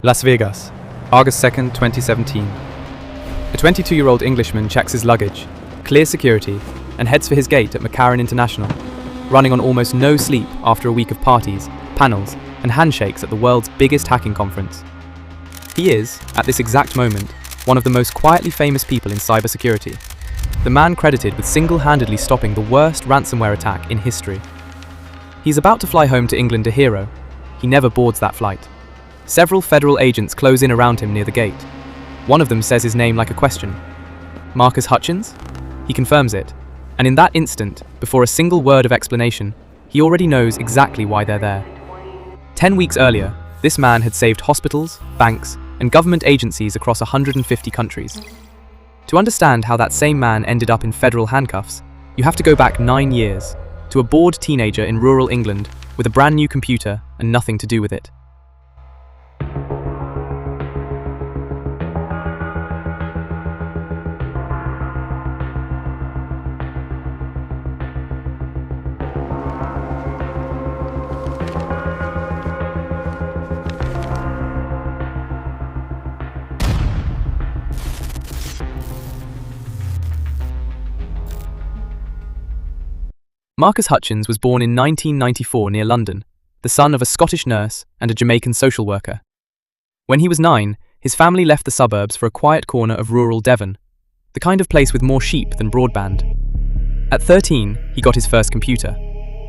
Las Vegas, August 2nd, 2017. A 22-year-old Englishman checks his luggage, clears security, and heads for his gate at McCarran International, running on almost no sleep after a week of parties, panels, and handshakes at the world's biggest hacking conference. He is, at this exact moment, one of the most quietly famous people in cybersecurity, the man credited with single-handedly stopping the worst ransomware attack in history. He's about to fly home to England a hero. He never boards that flight. Several federal agents close in around him near the gate. One of them says his name like a question. Marcus Hutchins? He confirms it, and in that instant, before a single word of explanation, he already knows exactly why they're there. 10 weeks earlier, this man had saved hospitals, banks, and government agencies across 150 countries. To understand how that same man ended up in federal handcuffs, you have to go back 9 years, to a bored teenager in rural England with a brand new computer and nothing to do with it. Marcus Hutchins was born in 1994 near London, the son of a Scottish nurse and a Jamaican social worker. When he was 9, his family left the suburbs for a quiet corner of rural Devon, the kind of place with more sheep than broadband. At 13, he got his first computer.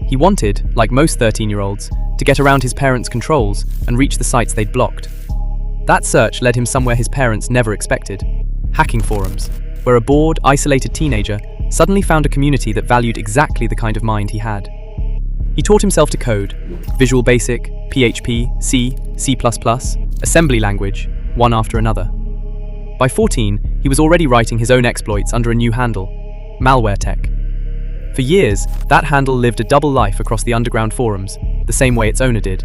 He wanted, like most 13-year-olds, to get around his parents' controls and reach the sites they'd blocked. That search led him somewhere his parents never expected: hacking forums, where a bored, isolated teenager suddenly found a community that valued exactly the kind of mind he had. He taught himself to code: Visual Basic, PHP, C, C++, assembly language, one after another. By 14, he was already writing his own exploits under a new handle: Malware Tech. For years, that handle lived a double life across the underground forums, the same way its owner did.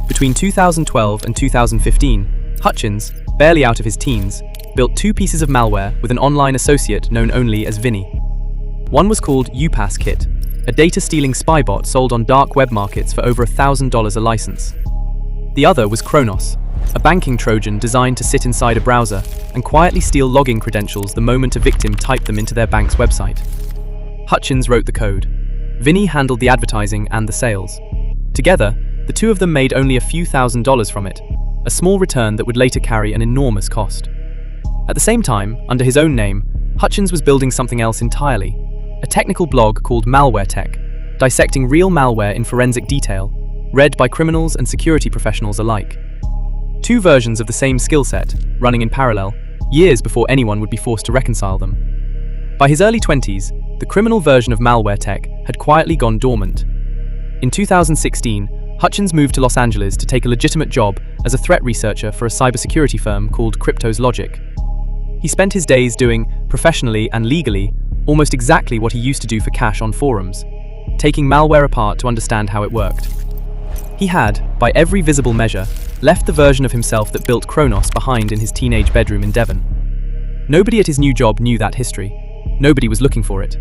Between 2012 and 2015, Hutchins, barely out of his teens, built 2 pieces of malware with an online associate known only as Vinny. One was called UPassKit, a data-stealing spy bot sold on dark web markets for over $1,000 a license. The other was Kronos, a banking Trojan designed to sit inside a browser and quietly steal login credentials the moment a victim typed them into their bank's website. Hutchins wrote the code. Vinny handled the advertising and the sales. Together, the two of them made only a few $1,000s from it, a small return that would later carry an enormous cost. At the same time, under his own name, Hutchins was building something else entirely: a technical blog called Malware Tech, dissecting real malware in forensic detail, read by criminals and security professionals alike. 2 versions of the same skill set, running in parallel, years before anyone would be forced to reconcile them. By his early 20s, the criminal version of Malware Tech had quietly gone dormant. In 2016, Hutchins moved to Los Angeles to take a legitimate job as a threat researcher for a cybersecurity firm called Cryptos Logic. He spent his days doing, professionally and legally, almost exactly what he used to do for cash on forums: taking malware apart to understand how it worked. He had, by every visible measure, left the version of himself that built Kronos behind in his teenage bedroom in Devon. Nobody at his new job knew that history. Nobody was looking for it.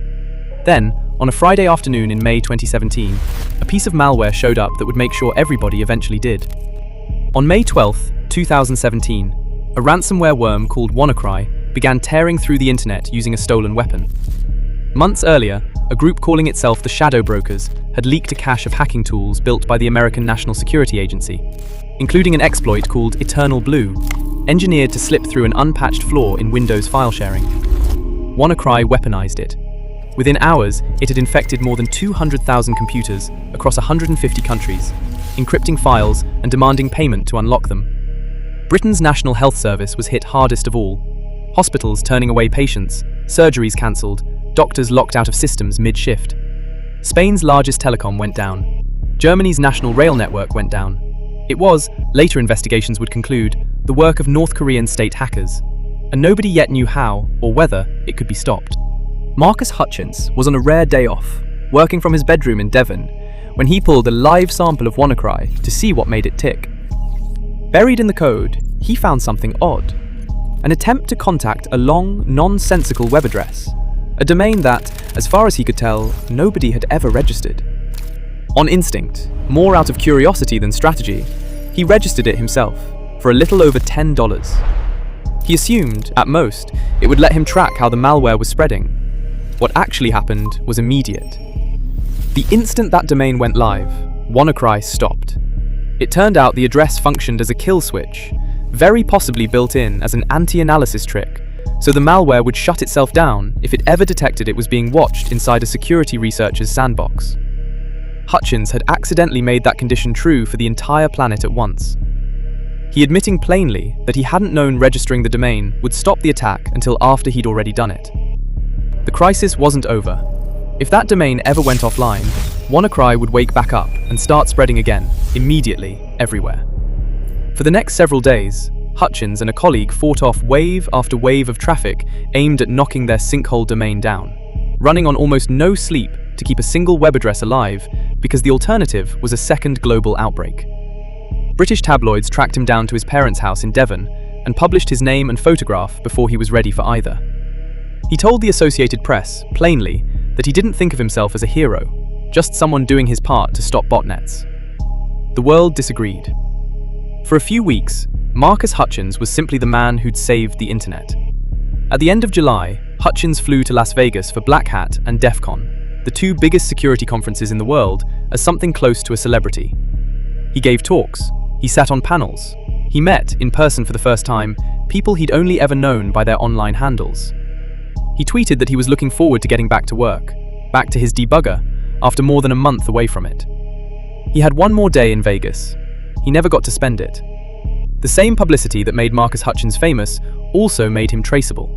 Then, on a Friday afternoon in May 2017, a piece of malware showed up that would make sure everybody eventually did. On May 12, 2017, a ransomware worm called WannaCry began tearing through the internet using a stolen weapon. Months earlier, a group calling itself the Shadow Brokers had leaked a cache of hacking tools built by the American National Security Agency, including an exploit called Eternal Blue, engineered to slip through an unpatched flaw in Windows file sharing. WannaCry weaponized it. Within hours, it had infected more than 200,000 computers across 150 countries, encrypting files and demanding payment to unlock them. Britain's National Health Service was hit hardest of all. Hospitals turning away patients, surgeries cancelled, doctors locked out of systems mid-shift. Spain's largest telecom went down. Germany's national rail network went down. It was, later investigations would conclude, the work of North Korean state hackers, and nobody yet knew how or whether it could be stopped. Marcus Hutchins was on a rare day off, working from his bedroom in Devon, when he pulled a live sample of WannaCry to see what made it tick. Buried in the code, he found something odd: an attempt to contact a long, nonsensical web address, a domain that, as far as he could tell, nobody had ever registered. On instinct, more out of curiosity than strategy, he registered it himself, for a little over $10. He assumed, at most, it would let him track how the malware was spreading. What actually happened was immediate. The instant that domain went live, WannaCry stopped. It turned out the address functioned as a kill switch, very possibly built in as an anti-analysis trick, so the malware would shut itself down if it ever detected it was being watched inside a security researcher's sandbox. Hutchins had accidentally made that condition true for the entire planet at once. He admitting plainly that he hadn't known registering the domain would stop the attack until after he'd already done it. The crisis wasn't over. If that domain ever went offline, WannaCry would wake back up and start spreading again, immediately, everywhere. For the next several days, Hutchins and a colleague fought off wave after wave of traffic aimed at knocking their sinkhole domain down, running on almost no sleep to keep a single web address alive because the alternative was a second global outbreak. British tabloids tracked him down to his parents' house in Devon and published his name and photograph before he was ready for either. He told the Associated Press, plainly, that he didn't think of himself as a hero, just someone doing his part to stop botnets. The world disagreed. For a few weeks, Marcus Hutchins was simply the man who'd saved the internet. At the end of July, Hutchins flew to Las Vegas for Black Hat and DEF CON, the two biggest security conferences in the world, as something close to a celebrity. He gave talks, he sat on panels, he met, in person for the first time, people he'd only ever known by their online handles. He tweeted that he was looking forward to getting back to work, back to his debugger, after more than a month away from it. He had one more day in Vegas. He never got to spend it. The same publicity that made Marcus Hutchins famous also made him traceable.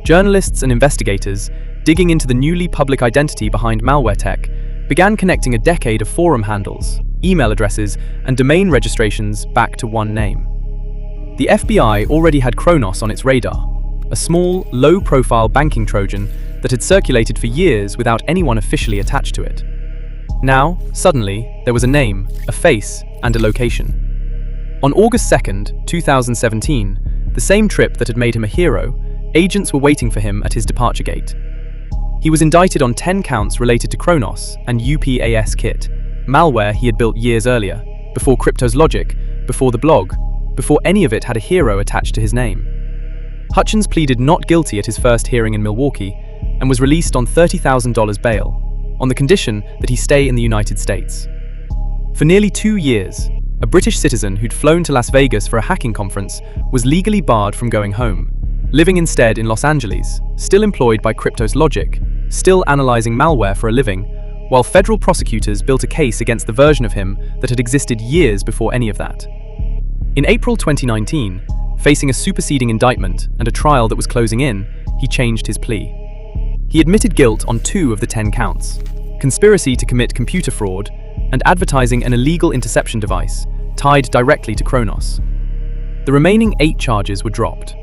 Journalists and investigators, digging into the newly public identity behind malware tech, began connecting a decade of forum handles, email addresses, and domain registrations back to one name. The FBI already had Kronos on its radar, a small, low-profile banking Trojan that had circulated for years without anyone officially attached to it. Now, suddenly, there was a name, a face, and a location. On August 2nd, 2017, the same trip that had made him a hero, agents were waiting for him at his departure gate. He was indicted on 10 counts related to Kronos and UPAS-Kit, malware he had built years earlier, before Crypto's Logic, before the blog, before any of it had a hero attached to his name. Hutchins pleaded not guilty at his first hearing in Milwaukee and was released on $30,000 bail, on the condition that he stay in the United States. For nearly 2 years, a British citizen who'd flown to Las Vegas for a hacking conference was legally barred from going home, living instead in Los Angeles, still employed by Crypto's Logic, still analyzing malware for a living, while federal prosecutors built a case against the version of him that had existed years before any of that. In April 2019, facing a superseding indictment and a trial that was closing in, he changed his plea. He admitted guilt on 2 of the 10 counts: conspiracy to commit computer fraud and advertising an illegal interception device tied directly to Kronos. The remaining 8 charges were dropped.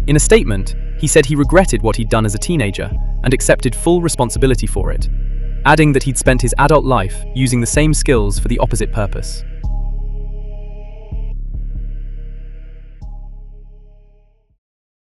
In a statement, he said he regretted what he'd done as a teenager and accepted full responsibility for it, adding that he'd spent his adult life using the same skills for the opposite purpose.